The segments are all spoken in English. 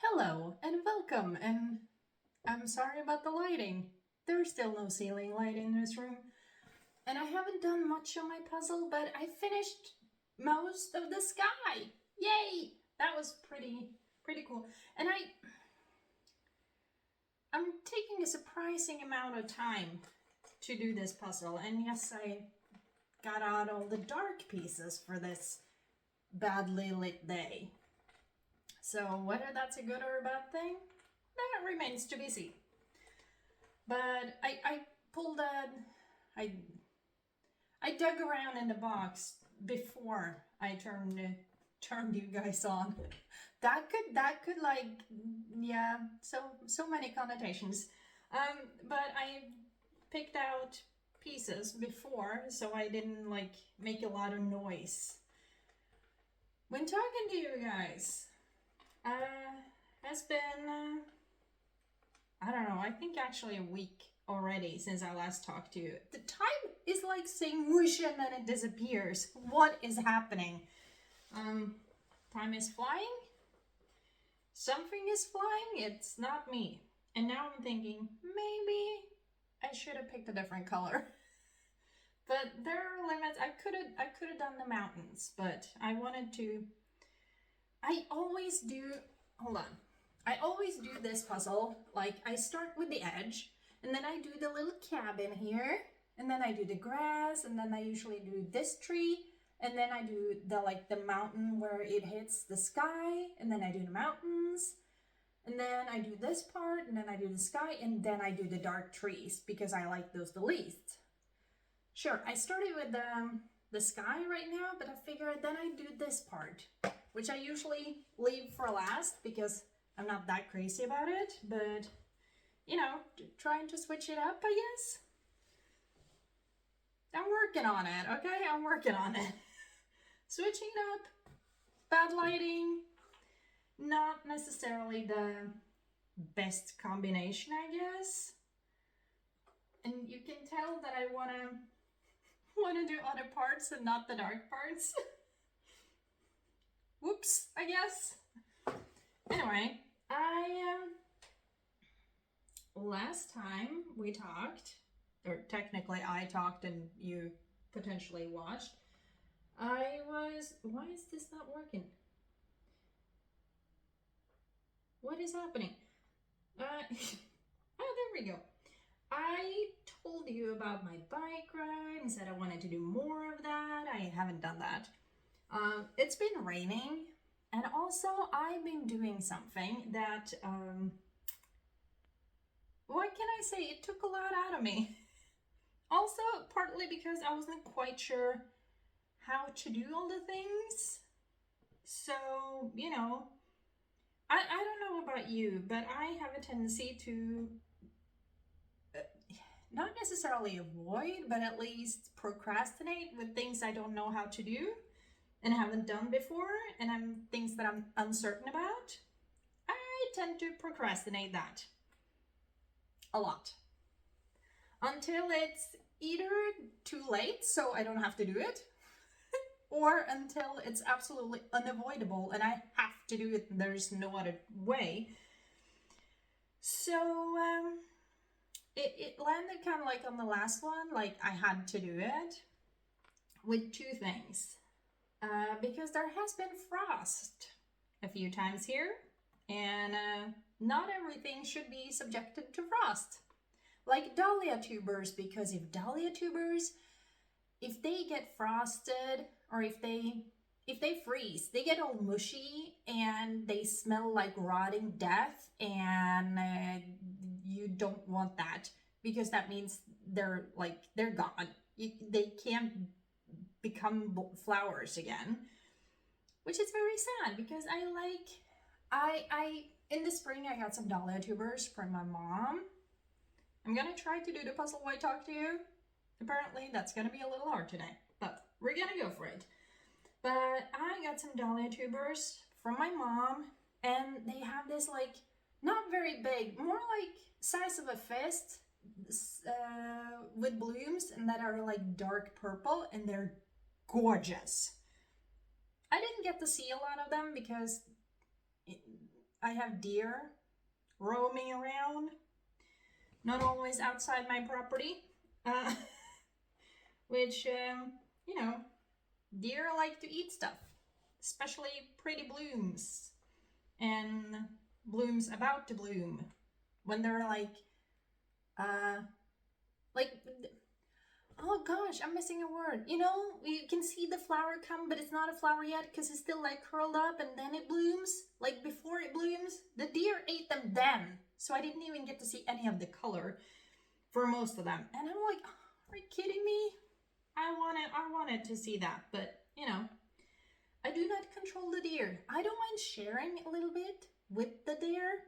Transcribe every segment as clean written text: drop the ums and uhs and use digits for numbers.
Hello and welcome, and I'm sorry about the lighting. There's still no ceiling light in this room, and I haven't done much on my puzzle, but I finished most of the sky. Yay! That was pretty cool. And I'm taking a surprising amount of time to do this puzzle, and yes, I got out all the dark pieces for this badly lit day. So whether that's a good or a bad thing, that remains to be seen. But I pulled a, I I dug around in the box before I turned you guys on. That could like, yeah, so many connotations. But I picked out pieces before so I didn't like make a lot of noise when talking to you guys. Has been, I don't know, I think actually a week already since I last talked to you. The time is like saying whoosh and then it disappears. What is happening? Time is flying? Something is flying? It's not me. And now I'm thinking, maybe I should have picked a different color. But there are limits. I could have done the mountains, but I wanted to. I always do. Hold on. I always do this puzzle. Like I start with the edge, and then I do the little cabin here, and then I do the grass, and then I usually do this tree, and then I do the mountain where it hits the sky, and then I do the mountains, and then I do this part, and then I do the sky, and then I do the dark trees because I like those the least. Sure, I started with the sky right now, but I figured then I do this part, which I usually leave for last because I'm not that crazy about it, but you know, trying to switch it up, I guess. I'm working on it, okay? I'm working on it. Switching it up, bad lighting, not necessarily the best combination, I guess. And you can tell that I wanna do other parts and not the dark parts. Whoops, I guess. Anyway, last time we talked, or technically I talked and you potentially watched, why is this not working? What is happening? Oh, there we go. I told you about my bike ride and said I wanted to do more of that. I haven't done that. It's been raining, and also I've been doing something that, what can I say? It took a lot out of me. Also, partly because I wasn't quite sure how to do all the things. So, you know, I don't know about you, but I have a tendency to not necessarily avoid, but at least procrastinate with things I don't know how to do and haven't done before, and things that I'm uncertain about. I tend to procrastinate that a lot until it's either too late so I don't have to do it, or until it's absolutely unavoidable and I have to do it and there's no other way. So it landed kind of like on the last one, like I had to do it with two things. Because there has been frost a few times here, and not everything should be subjected to frost. Like dahlia tubers, because if dahlia tubers, if they get frosted or if they freeze, they get all mushy and they smell like rotting death, and you don't want that because that means they're gone. They can't become flowers again, which is very sad because I in the spring I got some dahlia tubers from my mom. I'm gonna try to do the puzzle while I talk to you. Apparently that's gonna be a little hard today, but we're gonna go for it. But I got some dahlia tubers from my mom, and they have this like not very big, more like size of a fist, with blooms and that are like dark purple, and they're gorgeous. I didn't get to see a lot of them because I have deer roaming around, not always outside my property, uh, which, you know, deer like to eat stuff, especially pretty blooms and blooms about to bloom when they're uh, like, oh gosh, I'm missing a word. You know, you can see the flower come, but it's not a flower yet because it's still like curled up and then it blooms. Like before it blooms, the deer ate them then. So I didn't even get to see any of the color for most of them. And I'm like, are you kidding me? I wanted to see that, but you know, I do not control the deer. I don't mind sharing a little bit with the deer,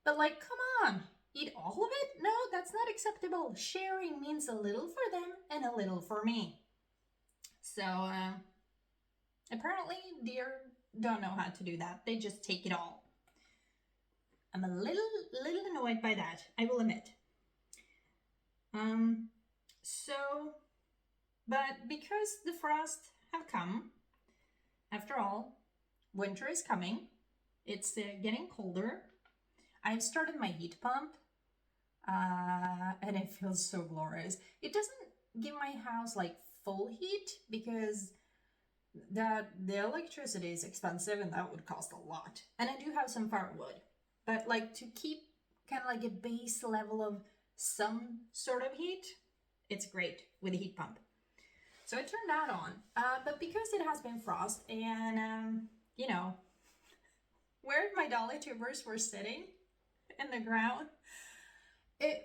but like, come on, eat all of it? No, that's not acceptable. Sharing means a little for them and a little for me. So apparently deer don't know how to do that. They just take it all. I'm a little annoyed by that, I will admit. But because the frost have come, after all, winter is coming. It's getting colder. I've started my heat pump, and it feels so glorious. It doesn't give my house like full heat because the electricity is expensive and that would cost a lot. And I do have some firewood, but like to keep kind of like a base level of some sort of heat, it's great with a heat pump. So I turned that on, but because it has been frost and, you know, where my dahlia tubers were sitting in the ground,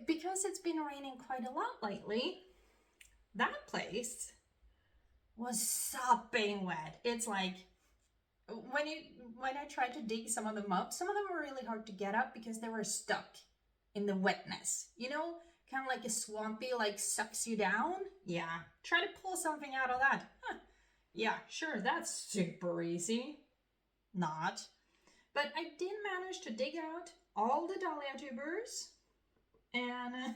because it's been raining quite a lot lately, that place was sopping wet. It's like, when I tried to dig some of them up, some of them were really hard to get up because they were stuck in the wetness. You know, kind of like a swampy, like sucks you down. Yeah, try to pull something out of that. Huh. Yeah, sure, that's super easy. Not. But I did manage to dig out all the dahlia tubers, and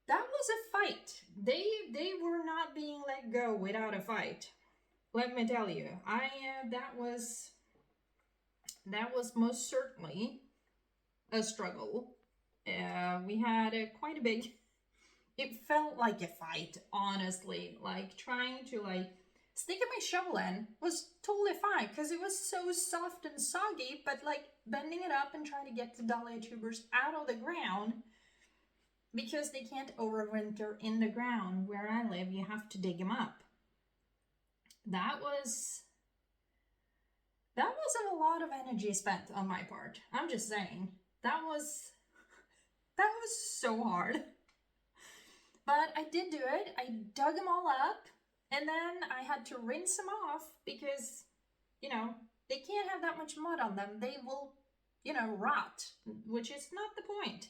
that was a fight. They were not being let go without a fight. Let me tell you, that was most certainly a struggle. We had quite a big. It felt like a fight, honestly. Like trying to like sticking my shovel in was totally fine because it was so soft and soggy. But like bending it up and trying to get the dahlia tubers out of the ground because they can't overwinter in the ground where I live. You have to dig them up. That was a lot of energy spent on my part. I'm just saying. That was so hard. But I did do it. I dug them all up and then I had to rinse them off because, you know, they can't have that much mud on them. They will, you know, rot, which is not the point.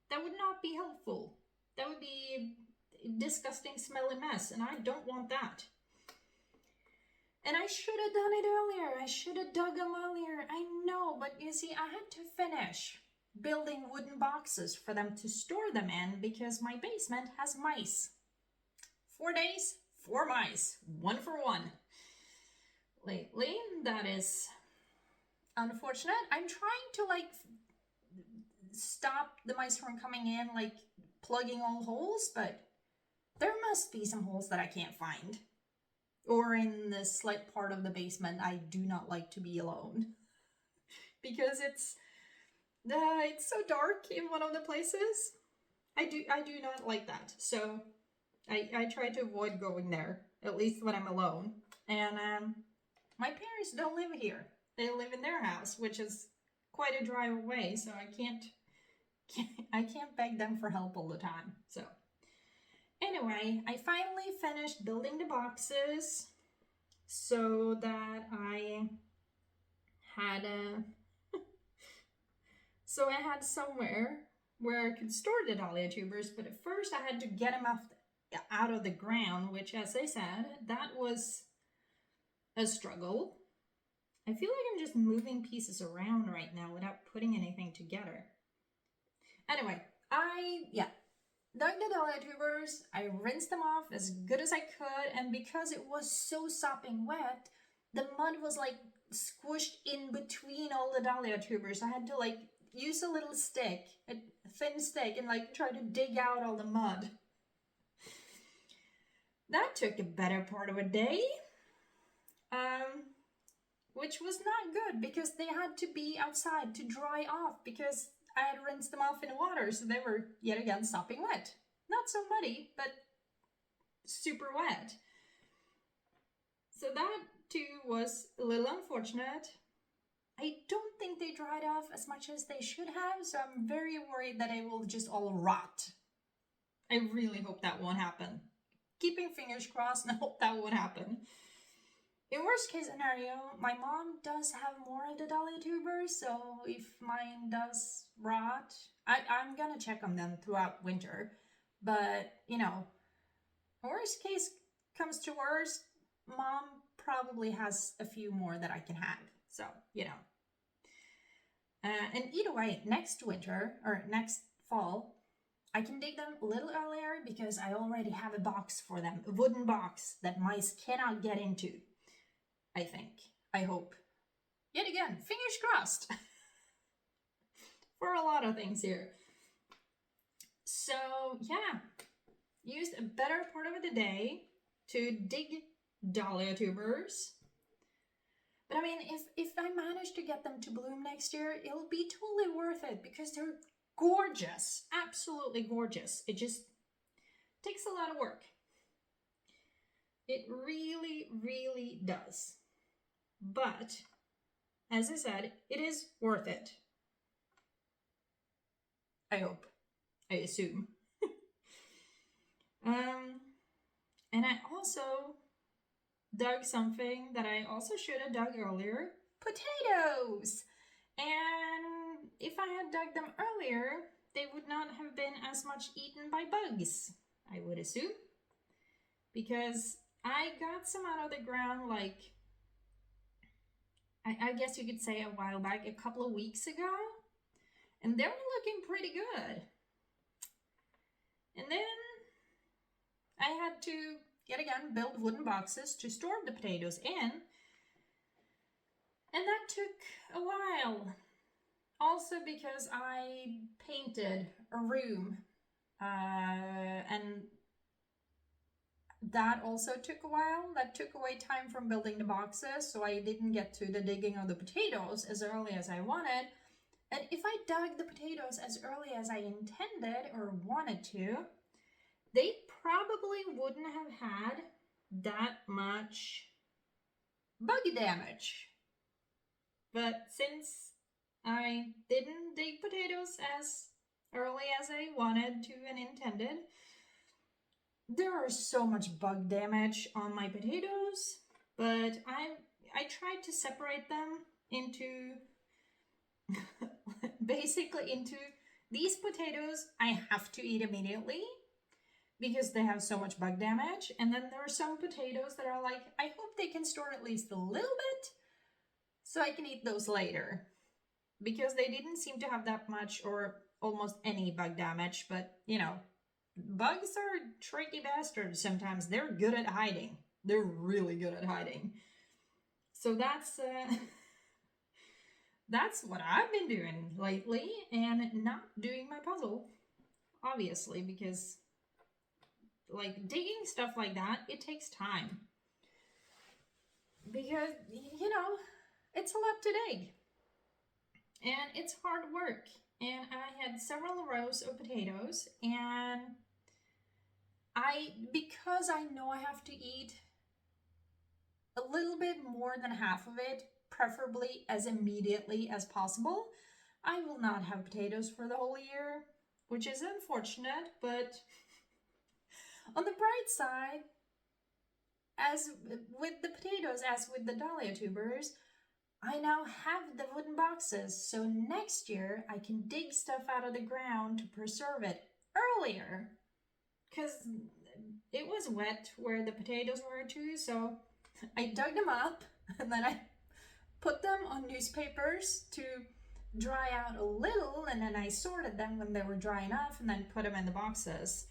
That would not be helpful. That would be a disgusting, smelly mess, and I don't want that. And I should have done it earlier. I should have dug them earlier. I know, but you see, I had to finish building wooden boxes for them to store them in because my basement has mice. 4 days, 4 mice, 1 for 1. Lately, that is unfortunate. I'm trying to like stop the mice from coming in, like plugging all holes, but there must be some holes that I can't find. Or in the slight part of the basement, I do not like to be alone because it's so dark in one of the places. I do not like that. So I try to avoid going there, at least when I'm alone. And my parents don't live here. They live in their house, which is quite a drive away. So I can't beg them for help all the time. So anyway, I finally finished building the boxes so that I had somewhere where I could store the dahlia tubers, but at first I had to get them out of the ground, which, as I said, that was a struggle. I feel like I'm just moving pieces around right now without putting anything together. Anyway, dug the dahlia tubers, I rinsed them off as good as I could, and because it was so sopping wet, the mud was like squished in between all the dahlia tubers. I had to like use a little stick, a thin stick, and like try to dig out all the mud. That took a better part of a day, which was not good because they had to be outside to dry off because I had rinsed them off in water, so they were yet again sopping wet. Not so muddy, but super wet. So that too was a little unfortunate. I don't think they dried off as much as they should have, so I'm very worried that it will just all rot. I really hope that won't happen. Keeping fingers crossed and hope that won't happen. In worst case scenario, my mom does have more of the dahlia tubers, so if mine does rot, I'm gonna check on them throughout winter. But, you know, worst case comes to worst, mom probably has a few more that I can have. So, you know. And either way, next winter, or next fall, I can dig them a little earlier because I already have a box for them. A wooden box that mice cannot get into. I think. I hope. Yet again, fingers crossed. For a lot of things here. So, yeah. Used a better part of the day to dig dahlia tubers. But I mean, if I manage to get them to bloom next year, it'll be totally worth it because they're gorgeous. Absolutely gorgeous. It just takes a lot of work. It really, really does. But, as I said, it is worth it. I hope. I assume. And I also dug something that I also should have dug earlier. Potatoes! And if I had dug them earlier, they would not have been as much eaten by bugs, I would assume. Because I got some out of the ground like, I guess you could say a while back, a couple of weeks ago. And they were looking pretty good. And then I had to, yet again, build wooden boxes to store the potatoes in. And that took a while. Also because I painted a room. And that also took a while. That took away time from building the boxes, so I didn't get to the digging of the potatoes as early as I wanted. And if I dug the potatoes as early as I intended or wanted to, they probably wouldn't have had that much bug damage. But since I didn't dig potatoes as early as I wanted to and intended, there is so much bug damage on my potatoes, but I tried to separate them into basically into these potatoes I have to eat immediately because they have so much bug damage, and then there are some potatoes that are like, I hope they can store at least a little bit so I can eat those later, because they didn't seem to have that much or almost any bug damage. But you know, bugs are tricky bastards sometimes. They're good at hiding. They're really good at hiding. So that's what I've been doing lately, and not doing my puzzle, obviously, because like digging stuff like that, it takes time. Because, you know, it's a lot to dig. And it's hard work. And I had several rows of potatoes, and because I know I have to eat a little bit more than half of it, preferably as immediately as possible, I will not have potatoes for the whole year, which is unfortunate, but on the bright side, as with the potatoes, as with the dahlia tubers, I now have the wooden boxes, so next year I can dig stuff out of the ground to preserve it earlier, because it was wet where the potatoes were too, so I dug them up, and then I put them on newspapers to dry out a little, and then I sorted them when they were dry enough, and then put them in the boxes.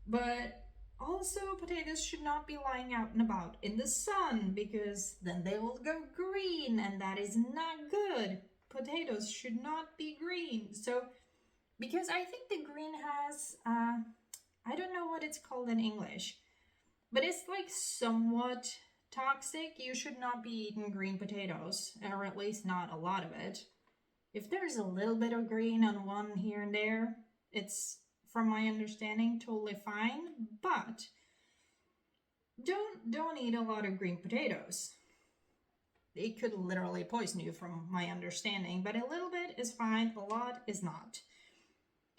But Also, potatoes should not be lying out and about in the sun because then they will go green and that is not good. Potatoes should not be green. So, because I think the green has, I don't know what it's called in English, but it's like somewhat toxic. You should not be eating green potatoes, or at least not a lot of it. If there's a little bit of green on one here and there, it's, from my understanding, totally fine. But don't eat a lot of green potatoes. It could literally poison you, from my understanding. But a little bit is fine. A lot is not.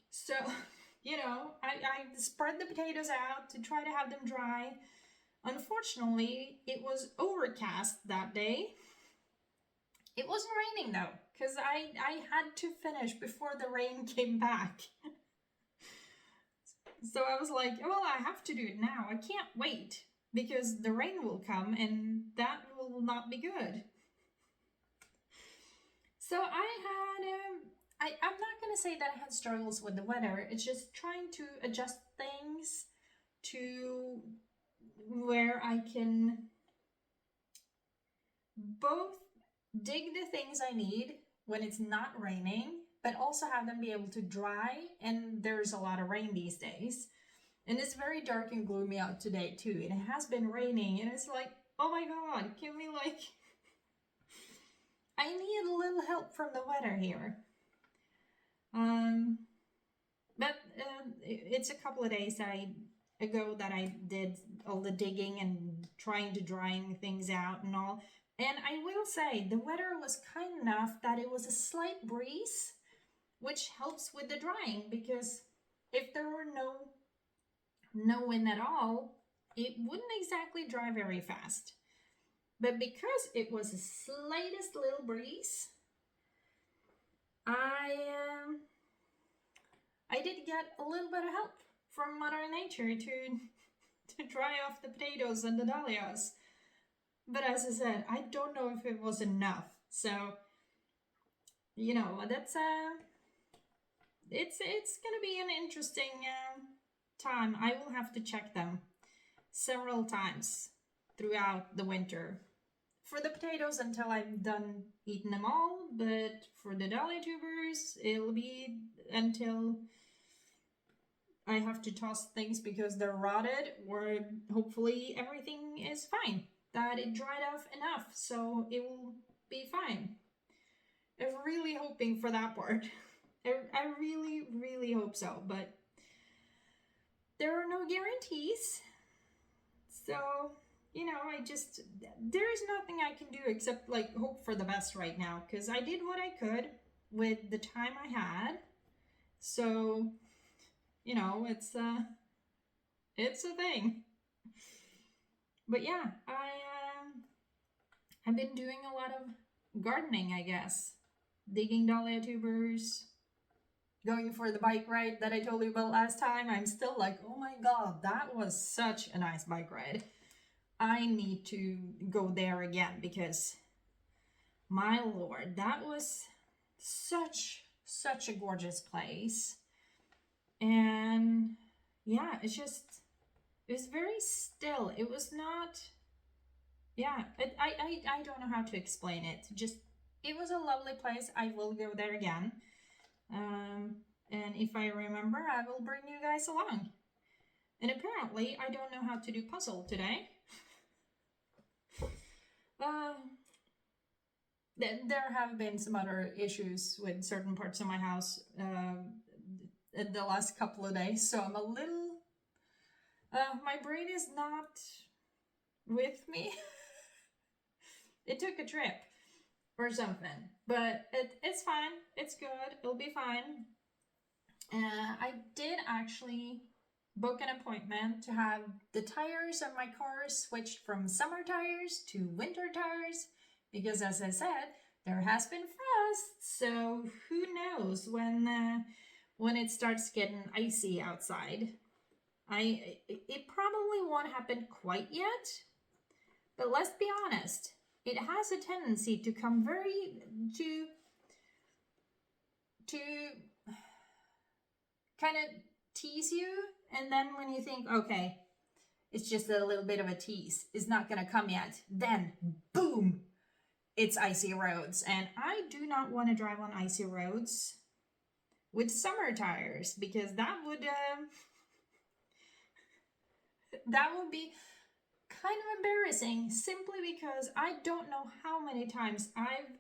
So, I spread the potatoes out to try to have them dry. Unfortunately, it was overcast that day. It wasn't raining though, because I had to finish before the rain came back. So I was like, well, I have to do it now. I can't wait because the rain will come and that will not be good. So I'm not going to say that I had struggles with the weather. It's just trying to adjust things to where I can both dig the things I need when it's not raining, but also have them be able to dry, and there's a lot of rain these days. And it's very dark and gloomy out today too, and it has been raining, and it's like, oh my god, can we I need a little help from the weather here. But it's a couple of days ago that I did all the digging and trying to drying things out and all. And I will say the weather was kind enough that it was a slight breeze, which helps with the drying, because if there were no wind at all, it wouldn't exactly dry very fast. But because it was the slightest little breeze, I did get a little bit of help from Mother Nature to dry off the potatoes and the dahlias. But as I said, I don't know if it was enough. So, that's it's gonna be an interesting time. I will have to check them several times throughout the winter. For the potatoes until I'm done eating them all, but for the dahlia tubers, it'll be until I have to toss things because they're rotted, or hopefully everything is fine, that it dried off enough so it will be fine. I'm really hoping for that part. I really, really hope so, but there are no guarantees. So, there is nothing I can do except hope for the best right now, because I did what I could with the time I had. So, it's a thing. But yeah, I've been doing a lot of gardening, I guess. Digging dahlia tubers, going for the bike ride that I told you about last time. I'm still like, oh my god, that was such a nice bike ride. I need to go there again because, my lord, that was such a gorgeous place. And yeah, it was very still. It was not, yeah, I don't know how to explain it. It was a lovely place. I will go there again. And if I remember, I will bring you guys along. And apparently, I don't know how to do puzzle today. There have been some other issues with certain parts of my house in the last couple of days, so I'm a little... my brain is not with me. It took a trip or something, but it's fine. It's good. It'll be fine. I did actually book an appointment to have the tires on my car switched from summer tires to winter tires, because as I said, there has been frost, so who knows when it starts getting icy outside. It probably won't happen quite yet, but let's be honest, it has a tendency to come to kind of tease you, and then when you think, okay, It's just a little bit of a tease. It's not gonna come yet. Then, boom, it's icy roads. And I do not want to drive on icy roads with summer tires, because that would be kind of embarrassing, simply because I don't know how many times I've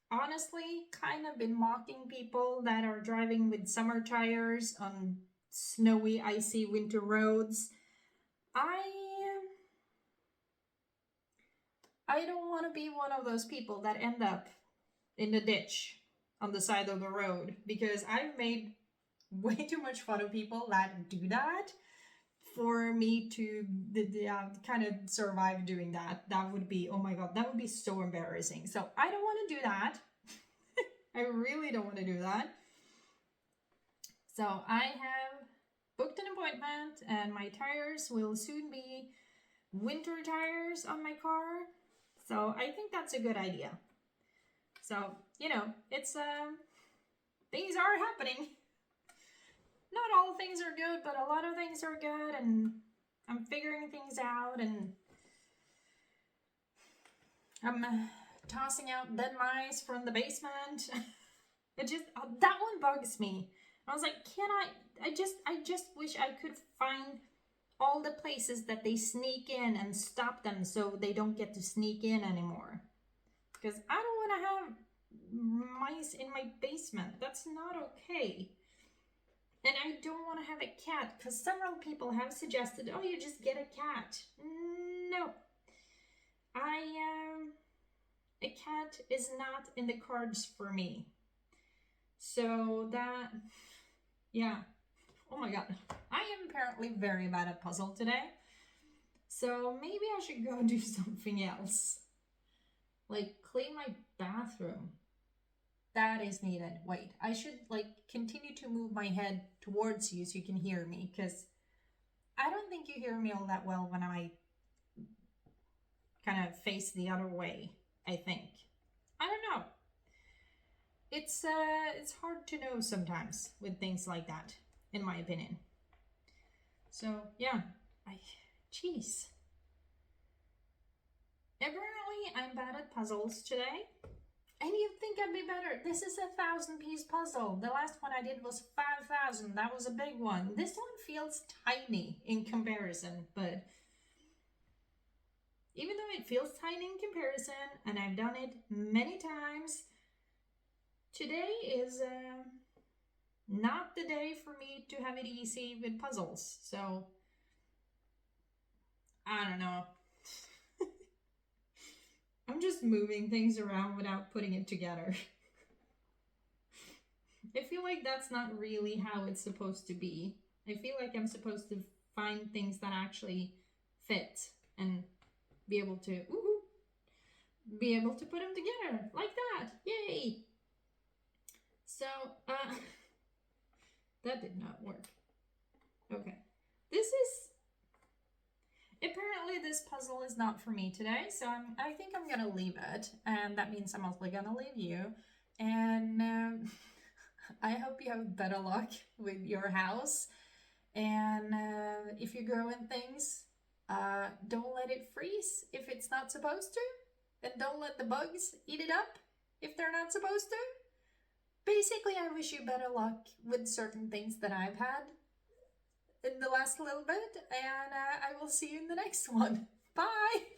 honestly kind of been mocking people that are driving with summer tires on snowy, icy winter roads. I don't want to be one of those people that end up in the ditch on the side of the road, because I've made way too much fun of people that do that for me to kind of survive doing that. That would be, oh my god, that would be so embarrassing. So I don't want to do that. I really don't want to do that. So I have booked an appointment, and my tires will soon be winter tires on my car. So I think that's a good idea. So, you know, it's things are happening. Not all things are good, but a lot of things are good, and I'm figuring things out, and I'm tossing out dead mice from the basement. It just, that one bugs me. I was like, I just wish I could find all the places that they sneak in and stop them so they don't get to sneak in anymore. Because I don't want to have mice in my basement. That's not okay. And I don't want to have a cat, because several people have suggested, oh, you just get a cat. No. A cat is not in the cards for me. So that, yeah. Oh my god. I am apparently very bad at puzzle today. So maybe I should go do something else. Like clean my bathroom. That is needed. Wait, I should like continue to move my head towards you so you can hear me, because I don't think you hear me all that well when I kind of face the other way, I think. I don't know. It's hard to know sometimes with things like that, in my opinion. So yeah, jeez. Apparently I'm bad at puzzles today. And you think I'd be better. This is a 1,000-piece puzzle. The last one I did was 5,000. That was a big one. This one feels tiny in comparison, but even though it feels tiny in comparison, and I've done it many times, today is not the day for me to have it easy with puzzles. So, I don't know. I'm just moving things around without putting it together. I feel like that's not really how it's supposed to be. I feel like I'm supposed to find things that actually fit and be able to put them together like that. Yay! So, that did not work. Okay. Apparently this puzzle is not for me today, so I think I'm gonna leave it, and that means I'm also gonna leave you. And I hope you have better luck with your house. And if you're growing things, don't let it freeze if it's not supposed to, and don't let the bugs eat it up if they're not supposed to. Basically, I wish you better luck with certain things that I've had in the last little bit, and I will see you in the next one. Bye!